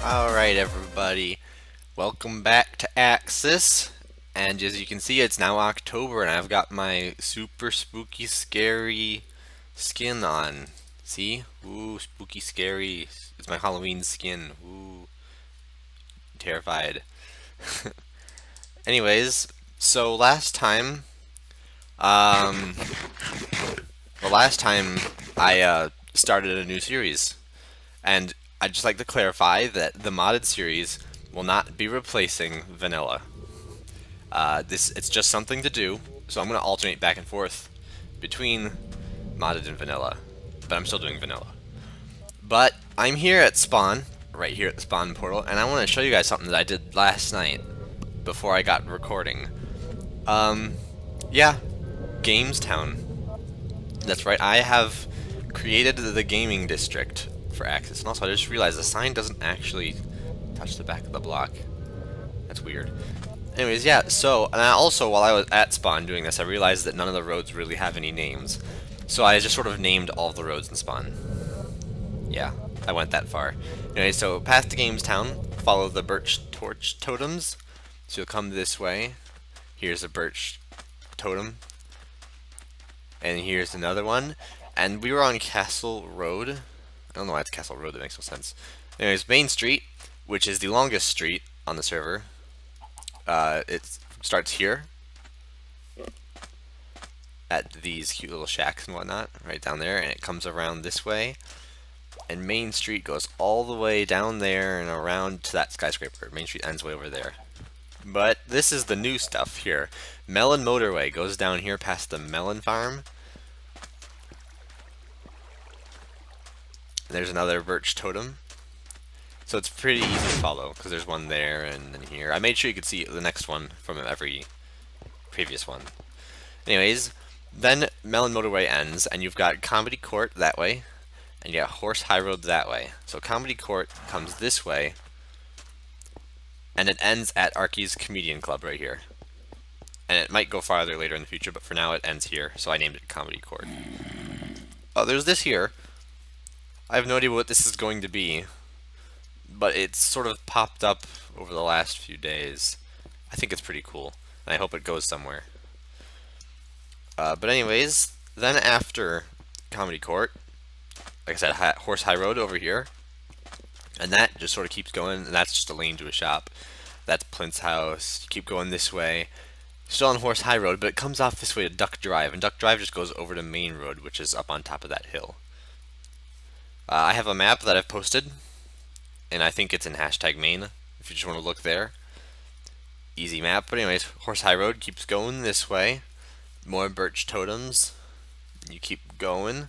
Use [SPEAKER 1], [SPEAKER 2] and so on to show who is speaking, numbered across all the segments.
[SPEAKER 1] Alright everybody, welcome back to Axis, and as you can see it's now October and I've got my super spooky scary skin on. See? Ooh, spooky scary. It's my Halloween skin. Ooh, terrified. Anyways, so um, last time I started a new series. And I'd just like to clarify that the modded series will not be replacing vanilla. It's just something to do, so I'm going to alternate back and forth between modded and vanilla, but I'm still doing vanilla. But I'm here at spawn, right here at the spawn portal, and I want to show you guys something that I did last night before I got recording. Yeah, Gamestown. That's right, I have created the gaming district for Axis. And also, I just realized the sign doesn't actually touch the back of the block. That's weird. Anyways, yeah, so, and also, while I was at spawn doing this, I realized that none of the roads really have any names. So I just sort of named all the roads in spawn. Yeah, I went that far. Anyway, so past the Gamestown, follow the birch torch totems. So you'll come this way. Here's a birch totem. And here's another one. And we were on Castle Road. I don't know why it's Castle Road, that makes no sense. Anyways, Main Street, which is the longest street on the server. It starts here at these cute little shacks and whatnot, right down there, and it comes around this way. And Main Street goes all the way down there and around to that skyscraper. Main Street ends way over there. But this is the new stuff here. Melon Motorway goes down here past the melon farm. There's another birch totem. So it's pretty easy to follow, because there's one there and then here. I made sure you could see the next one from every previous one. Anyways, then Melon Motorway ends, and you've got Comedy Court that way, and you got Horse High Road that way. So Comedy Court comes this way, and it ends at Arky's Comedian Club right here. And it might go farther later in the future, but for now it ends here, so I named it Comedy Court. Oh, there's this here. I have no idea what this is going to be, but it's sort of popped up over the last few days. I think it's pretty cool, and I hope it goes somewhere. But anyways, then after Comedy Court, like I said, Horse High Road over here, and that just sort of keeps going, and that's just a lane to a shop. That's Plint's house. You keep going this way. Still on Horse High Road, but it comes off this way to Duck Drive, and Duck Drive just goes over to Main Road, which is up on top of that hill. I have a map that I've posted, and I think it's in #main, if you just want to look there. Easy map, but anyways, Horse High Road keeps going this way. More birch totems. You keep going,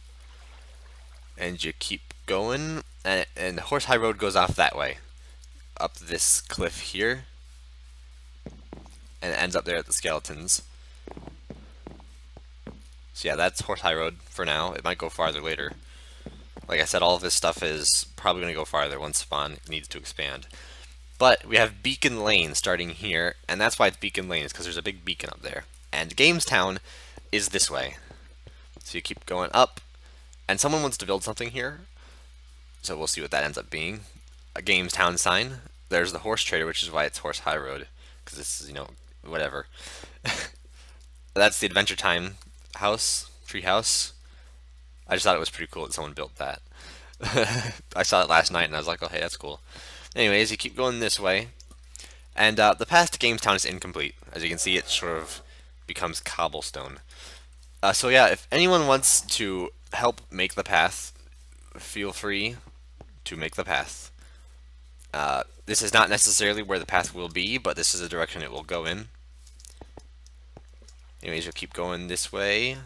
[SPEAKER 1] and you keep going, and Horse High Road goes off that way, up this cliff here, and it ends up there at the skeletons. So yeah, that's Horse High Road for now. It might go farther later. Like I said, all of this stuff is probably going to go farther once spawn needs to expand. But we have Beacon Lane starting here, and that's why it's Beacon Lane, is because there's a big beacon up there. And Gamestown is this way. So you keep going up, and someone wants to build something here, so we'll see what that ends up being. A Gamestown sign. There's the horse trader, which is why it's Horse High Road, because this is, whatever. That's the Adventure Time house, tree house. I just thought it was pretty cool that someone built that. I saw it last night and I was like, oh hey, that's cool. Anyways, you keep going this way, and the path to Gamestown is incomplete. As you can see, it sort of becomes cobblestone. So yeah, if anyone wants to help make the path, feel free to make the path. This is not necessarily where the path will be, but this is the direction it will go in. Anyways, you'll keep going this way.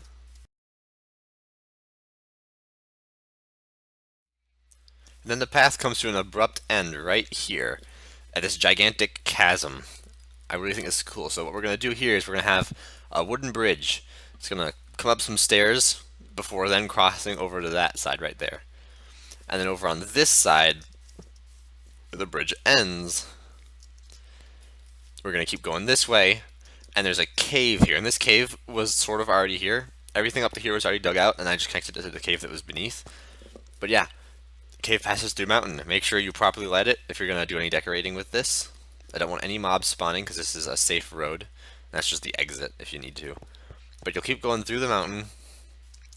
[SPEAKER 1] And then the path comes to an abrupt end right here at this gigantic chasm. I really think this is cool. So what we're going to do here is we're going to have a wooden bridge. It's going to come up some stairs before then crossing over to that side right there. And then over on this side, where the bridge ends, we're going to keep going this way. And there's a cave here. And this cave was sort of already here. Everything up to here was already dug out, and I just connected it to the cave that was beneath. But yeah. Cave passes through mountain. Make sure you properly light it if you're going to do any decorating with this. I don't want any mobs spawning because this is a safe road. That's just the exit if you need to. But you'll keep going through the mountain,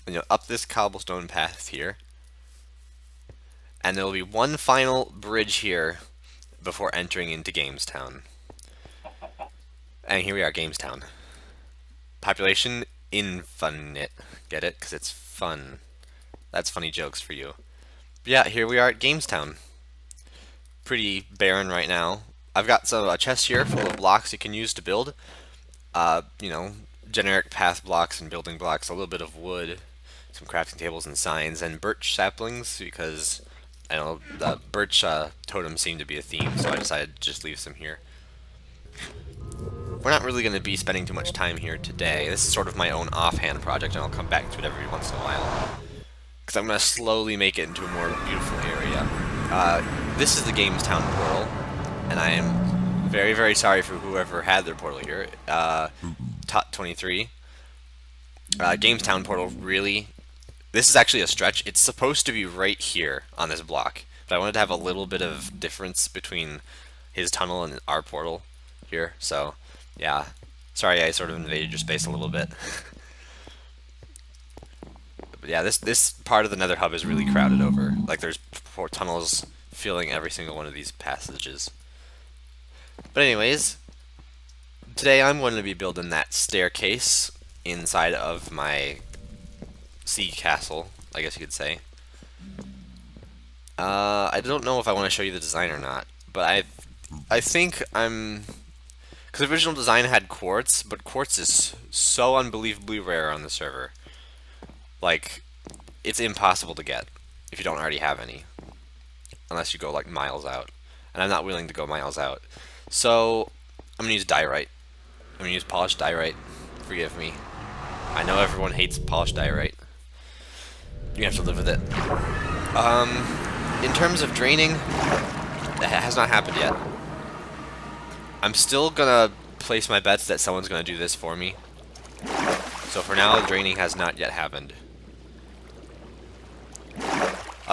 [SPEAKER 1] and you'll up this cobblestone path here. And there will be one final bridge here before entering into Gamestown. And here we are, Gamestown. Population infinite. Get it? Because it's fun. That's funny jokes for you. But yeah, here we are at Gamestown. Pretty barren right now. I've got a chest here full of blocks you can use to build. You know, generic path blocks and building blocks, a little bit of wood, some crafting tables and signs, and birch saplings because I don't know, the birch totems seem to be a theme, so I decided to just leave some here. We're not really going to be spending too much time here today. This is sort of my own offhand project, and I'll come back to it every once in a while. Because I'm going to slowly make it into a more beautiful area. This is the Gamestown portal, and I am very, very sorry for whoever had their portal here. Tot23. Gamestown portal, really? This is actually a stretch. It's supposed to be right here on this block, but I wanted to have a little bit of difference between his tunnel and our portal here, so yeah. Sorry I sort of invaded your space a little bit. But yeah, this part of the Nether Hub is really crowded over. Like, there's 4 tunnels filling every single one of these passages. But anyways, today I'm going to be building that staircase inside of my sea castle, I guess you could say. I don't know if I want to show you the design or not, but I think because the original design had quartz, but quartz is so unbelievably rare on the server. Like, it's impossible to get if you don't already have any, unless you go like miles out, and I'm not willing to go miles out. So I'm gonna use diorite. I'm gonna use polished diorite. Forgive me. I know everyone hates polished diorite. You have to live with it. In terms of draining, that has not happened yet. I'm still gonna place my bets that someone's gonna do this for me. So for now, the draining has not yet happened.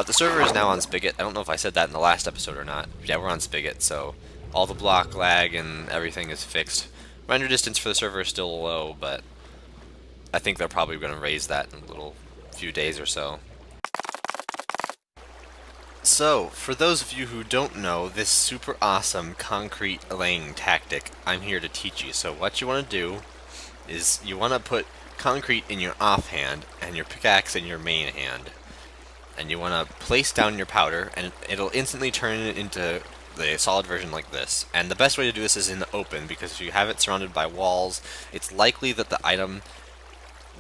[SPEAKER 1] The server is now on Spigot. I don't know if I said that in the last episode or not. Yeah, we're on Spigot, so all the block lag and everything is fixed. Render distance for the server is still low, but I think they're probably going to raise that in a little few days or so. So, for those of you who don't know this super awesome concrete laying tactic, I'm here to teach you. So what you want to do is you want to put concrete in your offhand and your pickaxe in your main hand. And you want to place down your powder, and it'll instantly turn it into the solid version like this. And the best way to do this is in the open, because if you have it surrounded by walls, it's likely that the item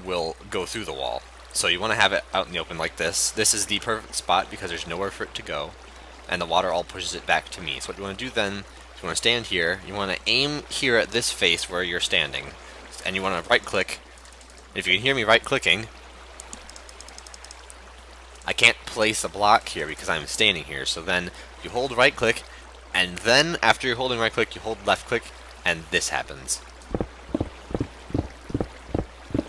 [SPEAKER 1] will go through the wall. So you want to have it out in the open like this. This is the perfect spot because there's nowhere for it to go, and the water all pushes it back to me. So what you want to do then is you want to stand here, you want to aim here at this face where you're standing, and you want to right click. If you can hear me right clicking, I can't place a block here because I'm standing here, so then you hold right click, and then after you're holding right click, you hold left click, and this happens.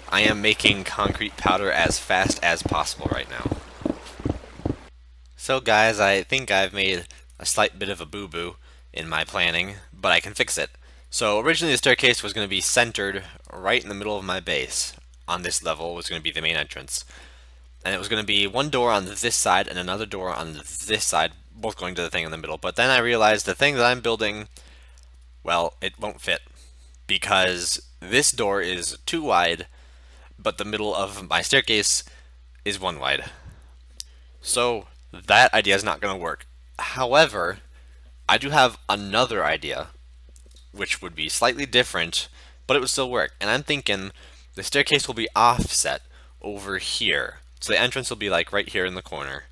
[SPEAKER 1] I am making concrete powder as fast as possible right now. So guys, I think I've made a slight bit of a boo-boo in my planning, but I can fix it. So originally the staircase was going to be centered right in the middle of my base. On this level was going to be the main entrance. And it was going to be one door on this side and another door on this side, both going to the thing in the middle. But then I realized the thing that I'm building, well, it won't fit. Because this door is too wide, but the middle of my staircase is 1 wide. So that idea is not going to work. However, I do have another idea, which would be slightly different, but it would still work. And I'm thinking the staircase will be offset over here. So the entrance will be like right here in the corner.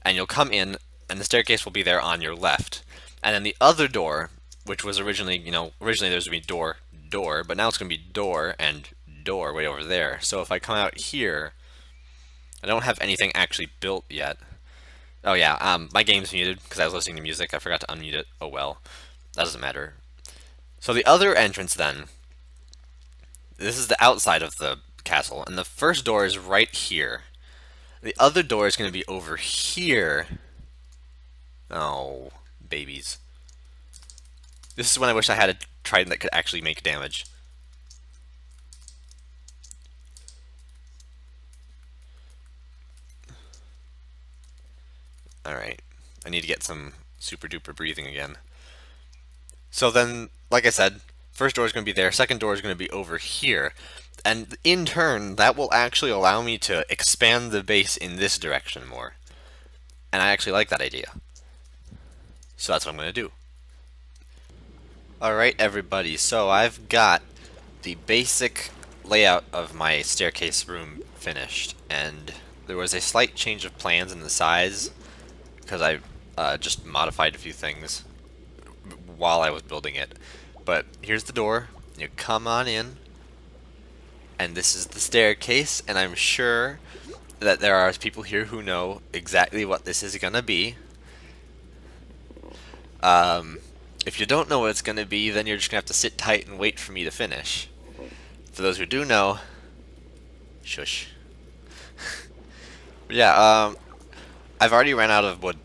[SPEAKER 1] And you'll come in, and the staircase will be there on your left. And then the other door, which was originally, originally there was going to be door, door, but now it's going to be door and door way over there. So if I come out here, I don't have anything actually built yet. Oh yeah, my game's muted because I was listening to music. I forgot to unmute it. Oh well, that doesn't matter. So the other entrance then, this is the outside of the castle, and the first door is right here. The other door is going to be over here, Oh, babies. This is when I wish I had a trident that could actually make damage. Alright. I need to get some super duper breathing again. So then, like I said, first door is going to be there, second door is going to be over here. And in turn, that will actually allow me to expand the base in this direction more. And I actually like that idea. So that's what I'm going to do. Alright everybody, so I've got the basic layout of my staircase room finished, and there was a slight change of plans in the size because I just modified a few things while I was building it. But here's the door, you come on in, and this is the staircase, and I'm sure that there are people here who know exactly what this is gonna be. If you don't know what it's gonna be, then you're just gonna have to sit tight and wait for me to finish. For those who do know, shush. But yeah, I've already ran out of wood.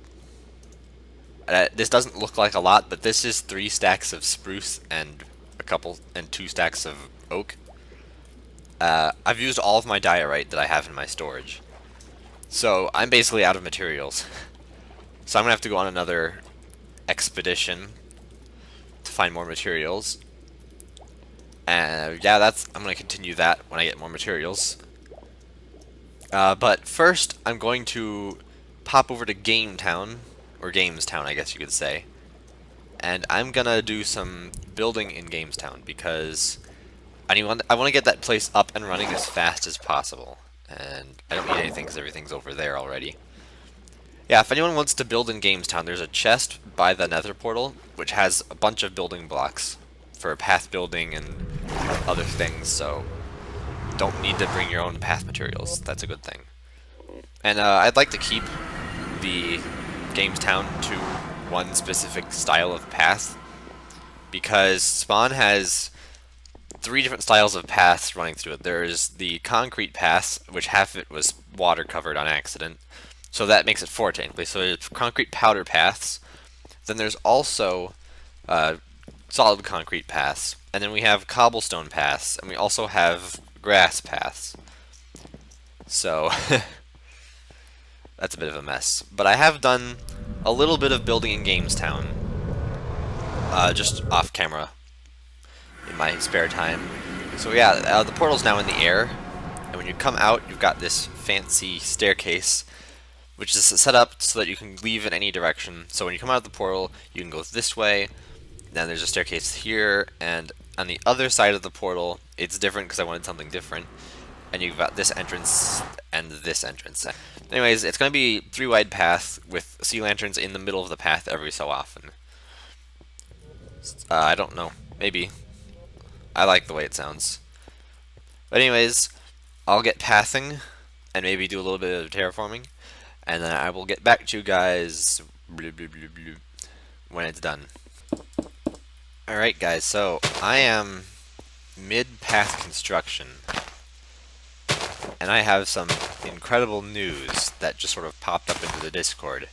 [SPEAKER 1] This doesn't look like a lot, but this is 3 stacks of spruce and 2 stacks of oak. I've used all of my diorite that I have in my storage. So I'm basically out of materials. So I'm gonna have to go on another expedition to find more materials. And yeah, I'm gonna continue that when I get more materials. But first, I'm going to pop over to Game Town, or Gamestown, I guess you could say. And I'm gonna do some building in Gamestown because I want to get that place up and running as fast as possible. And I don't need anything because everything's over there already. Yeah, if anyone wants to build in Gamestown, there's a chest by the Nether portal which has a bunch of building blocks for path building and other things. So don't need to bring your own path materials. That's a good thing. And I'd like to keep the Gamestown to one specific style of path because Spawn has 3 different styles of paths running through it. There's the concrete path, which half of it was water covered on accident, so that makes it 4 technically. So there's concrete powder paths. Then there's also solid concrete paths, and then we have cobblestone paths, and we also have grass paths. So that's a bit of a mess. But I have done a little bit of building in Gamestown, just off camera in my spare time. So yeah, the portal's now in the air, and when you come out, you've got this fancy staircase, which is set up so that you can leave in any direction. So when you come out of the portal, you can go this way, then there's a staircase here, and on the other side of the portal, it's different because I wanted something different, and you've got this entrance and this entrance. Anyways, it's going to be 3 wide paths with sea lanterns in the middle of the path every so often. I don't know, maybe. I like the way it sounds. But anyways, I'll get pathing and maybe do a little bit of terraforming, and then I will get back to you guys when it's done. Alright guys, so I am mid-path construction, and I have some incredible news that just sort of popped up into the Discord.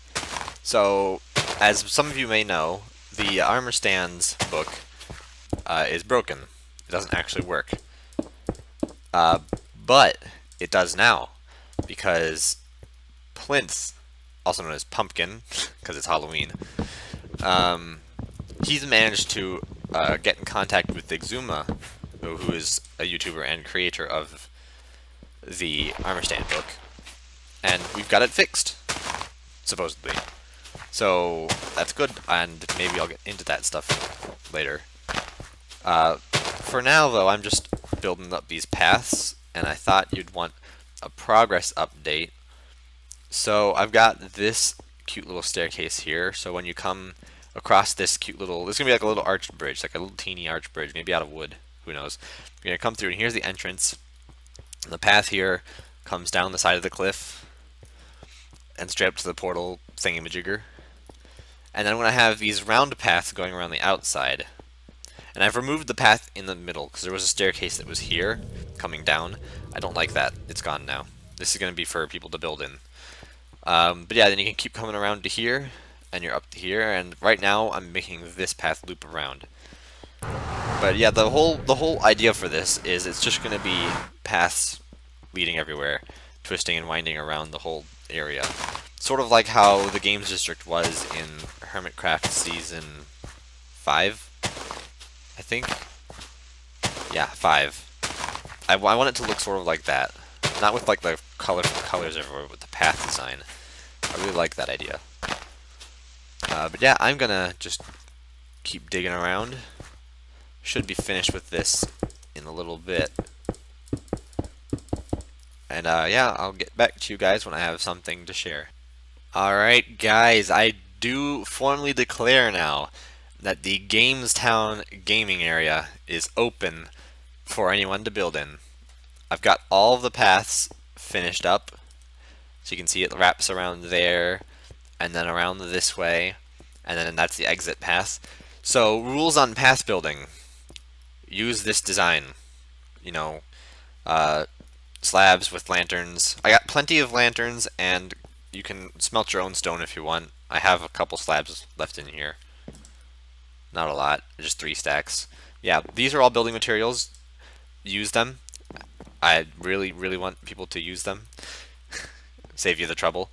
[SPEAKER 1] So, as some of you may know, the Armor Stands book is broken. It doesn't actually work. But it does now, because Plinth, also known as Pumpkin, because it's Halloween, he's managed to get in contact with Exuma, who is a YouTuber and creator of the Armor Stand book, and we've got it fixed, supposedly. So that's good, and maybe I'll get into that stuff later. For now, though, I'm just building up these paths, and I thought you'd want a progress update. So I've got this cute little staircase here, so when you come across this cute little, this is going to be like a little arched bridge, like a little teeny arched bridge, maybe out of wood, who knows. You're going to come through, and here's the entrance. And the path here comes down the side of the cliff and straight up to the portal thingamajigger. And then I'm going to have these round paths going around the outside. And I've removed the path in the middle, because there was a staircase that was here, coming down. I don't like that. It's gone now. This is going to be for people to build in. But yeah, then you can keep coming around to here, and you're up here, and right now I'm making this path loop around. But yeah, the whole idea for this is it's just going to be paths leading everywhere, twisting and winding around the whole area. Sort of like how the Games District was in Hermitcraft Season 5, I think. Yeah, 5. I want it to look sort of like that. Not with like the colorful colors everywhere, but with the path design. I really like that idea. But yeah, I'm gonna just keep digging around. Should be finished with this in a little bit. And yeah, I'll get back to you guys when I have something to share. Alright guys, I do formally declare now that the Gamestown gaming area is open for anyone to build in. I've got all of the paths finished up, so you can see it wraps around there, and then around this way, and then that's the exit path. So rules on path building: use this design. You know, slabs with lanterns. I got plenty of lanterns, and you can smelt your own stone if you want. I have a couple slabs left in here. Not a lot, just 3 stacks. Yeah, these are all building materials. Use them. I really, really want people to use them. Save you the trouble.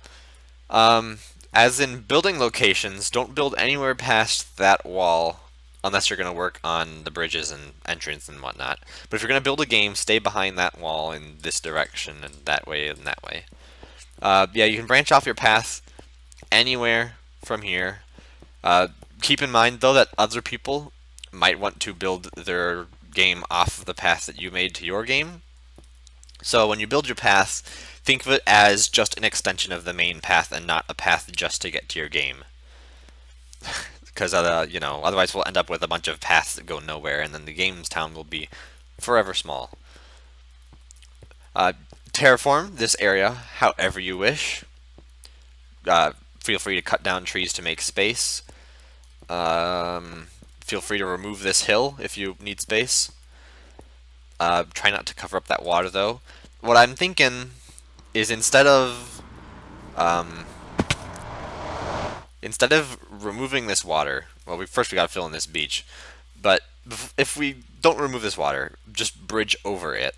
[SPEAKER 1] As in building locations, don't build anywhere past that wall unless you're going to work on the bridges and entrance and whatnot. But if you're going to build a game, stay behind that wall in this direction and that way and that way. Yeah, you can branch off your path anywhere from here. Keep in mind, though, that other people might want to build their game off of the path that you made to your game. So when you build your path, think of it as just an extension of the main path and not a path just to get to your game. Because you know, otherwise we'll end up with a bunch of paths that go nowhere, and then the game's town will be forever small. Terraform this area however you wish. Feel free to cut down trees to make space. Feel free to remove this hill if you need space. Try not to cover up that water, though. What I'm thinking is instead of removing this water, well, first we gotta fill in this beach. But if we don't remove this water, just bridge over it.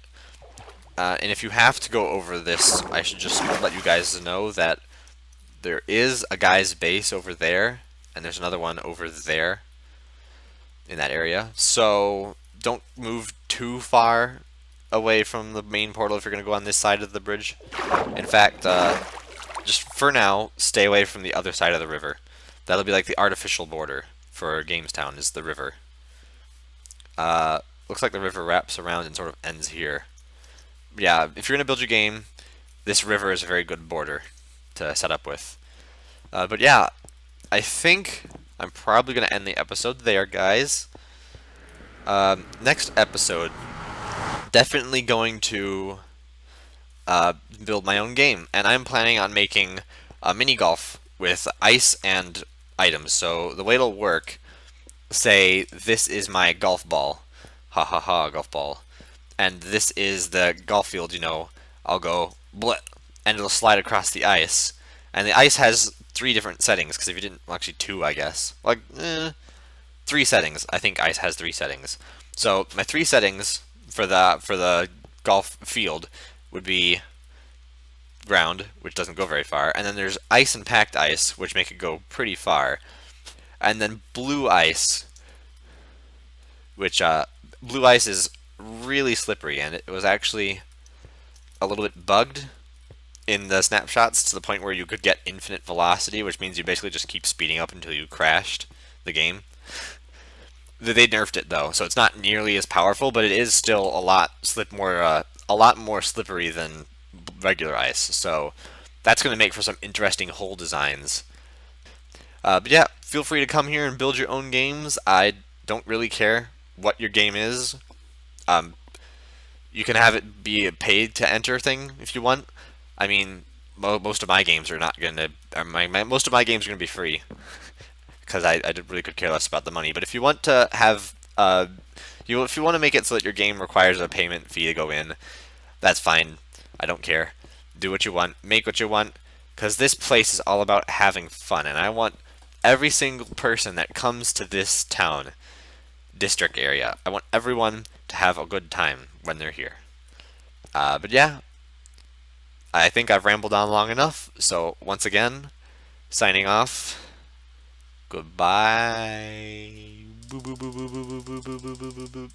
[SPEAKER 1] And if you have to go over this, I should just let you guys know that there is a guy's base over there, and there's another one over there in that area. So don't move too far away from the main portal if you're going to go on this side of the bridge. In fact, just for now, stay away from the other side of the river. That'll be like the artificial border for Gamestown, is the river. Looks like the river wraps around and sort of ends here. Yeah, if you're going to build your game, this river is a very good border to set up with. But yeah, I think I'm probably going to end the episode there, guys. Next episode, definitely going to build my own game, and I'm planning on making a mini golf with ice and items. So the way it'll work, say this is my golf ball, ha ha ha, golf ball, and this is the golf field. You know, I'll go bleh, and it'll slide across the ice, and the ice has 3 different settings. Because if you didn't, well, actually 2, I guess, like 3 settings. I think ice has 3 settings. So my 3 settings for the golf field would be ground, which doesn't go very far, and then there's ice and packed ice, which make it go pretty far, and then blue ice, which blue ice is really slippery, and it was actually a little bit bugged in the snapshots to the point where you could get infinite velocity, which means you basically just keep speeding up until you crashed the game. They nerfed it though, so it's not nearly as powerful, but it is still a lot more slippery than regular ice. So that's going to make for some interesting hole designs. But yeah, feel free to come here and build your own games. I don't really care what your game is. You can have it be a paid to enter thing if you want. I mean, most of my games are not going to. Most of my games are going to be free. Because I really could care less about the money. But if you want to have, if you want to make it so that your game requires a payment fee to go in, that's fine. I don't care. Do what you want, make what you want, because this place is all about having fun, and I want every single person that comes to this town, district area. I want everyone to have a good time when they're here. But yeah, I think I've rambled on long enough. So once again, signing off. Goodbye. Boop, boop, boop, boop, boop, boop, boop, boop, boop, boop, boop.